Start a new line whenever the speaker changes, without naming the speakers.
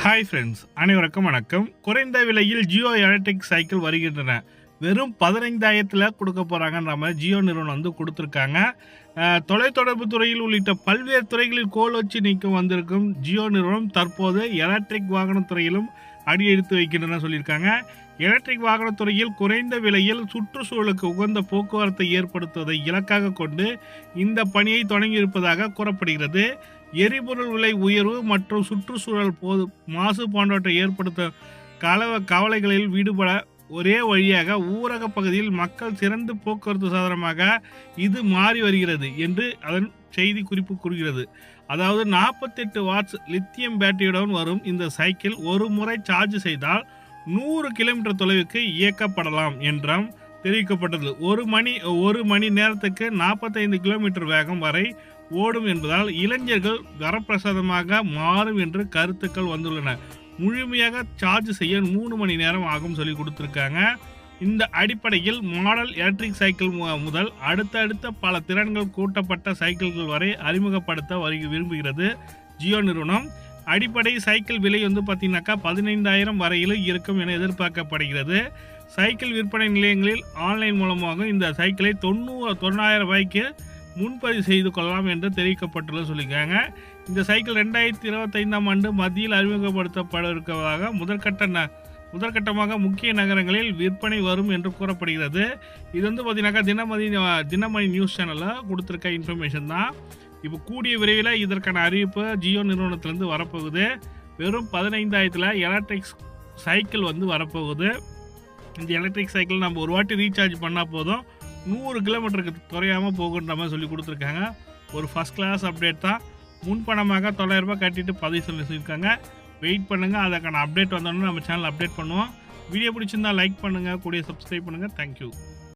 Hi friends, அனைவருக்கும் வணக்கம். குறைந்த விலையில் ஜியோ எலக்ட்ரிக் சைக்கிள் வருகின்றன. வெறும் 15,000த்தில் கொடுக்க போகிறாங்கன்ற மாதிரி ஜியோ நிறுவனம் வந்து கொடுத்துருக்காங்க. தொலைத்தொடர்பு துறையில் உள்ளிட்ட பல்வேறு துறைகளில் கோல் வச்சு நீக்கம் வந்திருக்கும் ஜியோ நிறுவனம் தற்போது எலக்ட்ரிக் வாகனத்துறையிலும் அடியெடுத்து வைக்கின்றன சொல்லியிருக்காங்க. எலக்ட்ரிக் வாகனத்துறையில் குறைந்த விலையில் சுற்றுச்சூழலுக்கு உகந்த போக்குவரத்தை ஏற்படுத்துவதை இலக்காக கொண்டு இந்த பணியை தொடங்கியிருப்பதாக கூறப்படுகிறது. எரிபொருள் விலை உயர்வு மற்றும் சுற்றுச்சூழல் மாசு போன்றவற்றை ஏற்படுத்த கவலைகளில் விடுபட ஒரே வழியாக ஊரக பகுதியில் மக்கள் சிறந்த போக்குவரத்து சாதனமாக இது மாறி வருகிறது என்று அதன் செய்தி குறிப்பு கூறுகிறது. அதாவது 48 வாட்ஸ் லித்தியம் பேட்டரியுடன் வரும் இந்த சைக்கிள் ஒரு முறை சார்ஜ் செய்தால் 100 கிலோமீட்டர் தொலைவுக்கு இயக்கப்படலாம் என்றும் தெரிவிக்கப்பட்டது. ஒரு மணி நேரத்துக்கு 45 கிலோமீட்டர் வேகம் வரை ஓடும் என்பதால் இளைஞர்கள் வரப்பிரசாதமாக மாறும் என்று கருத்துக்கள் வந்துள்ளன. முழுமையாக சார்ஜ் செய்ய 3 மணி நேரம் ஆகும் சொல்லி கொடுத்துருக்காங்க. இந்த அடிப்படையில் மாடல் எலக்ட்ரிக் சைக்கிள் முதல் அடுத்தடுத்த பல திறன்கள் கூட்டப்பட்ட சைக்கிள்கள் வரை அறிமுகப்படுத்த விரும்புகிறது ஜியோ நிறுவனம். அடிப்படை சைக்கிள் விலை வந்து பார்த்தீங்கன்னாக்கா 15,000 வரையிலும் இருக்கும் என எதிர்பார்க்கப்படுகிறது. சைக்கிள் விற்பனை நிலையங்களில் ஆன்லைன் மூலமாக இந்த சைக்கிளை 90,000 ரூபாய்க்கு முன்பதிவு செய்து கொள்ளலாம் என்று தெரிவிக்கப்பட்டுள்ளது சொல்லியிருக்காங்க. இந்த சைக்கிள் 2025ஆம் ஆண்டு மத்தியில் அறிமுகப்படுத்தப்பட இருப்பதாக முதற்கட்டமாக முக்கிய நகரங்களில் விற்பனை வரும் என்று கூறப்படுகிறது. இது வந்து பார்த்தீங்கன்னாக்கா தினமணி நியூஸ் சேனலில் கொடுத்துருக்க இன்ஃபர்மேஷன் தான். இப்போ கூடிய விரைவில் இதற்கான அறிவிப்பு ஜியோ நிறுவனத்திலேருந்து வரப்போகுது. வெறும் 15,000த்தில் எலக்ட்ரிக் சைக்கிள் வந்து வரப்போகுது. இந்த எலக்ட்ரிக் சைக்கிள் நம்ம ஒரு வாட்டி ரீசார்ஜ் பண்ணால் போதும் 100 கிலோமீட்டருக்கு குறையாமல் போகுன்ற மாதிரி சொல்லி கொடுத்துருக்காங்க. ஒரு ஃபஸ்ட் கிளாஸ் அப்டேட் தான். முன்பணமாக 900 ரூபாய் கட்டிட்டு பதிவு சொல்லியிருக்காங்க. வெயிட் பண்ணுங்கள், அதற்கான அப்டேட் வந்தோடனே நம்ம சேனல் அப்டேட் பண்ணுவோம். வீடியோ பிடிச்சிருந்தால் லைக் பண்ணுங்கள், கூடிய சப்ஸ்கிரைப் பண்ணுங்கள். தேங்க்யூ.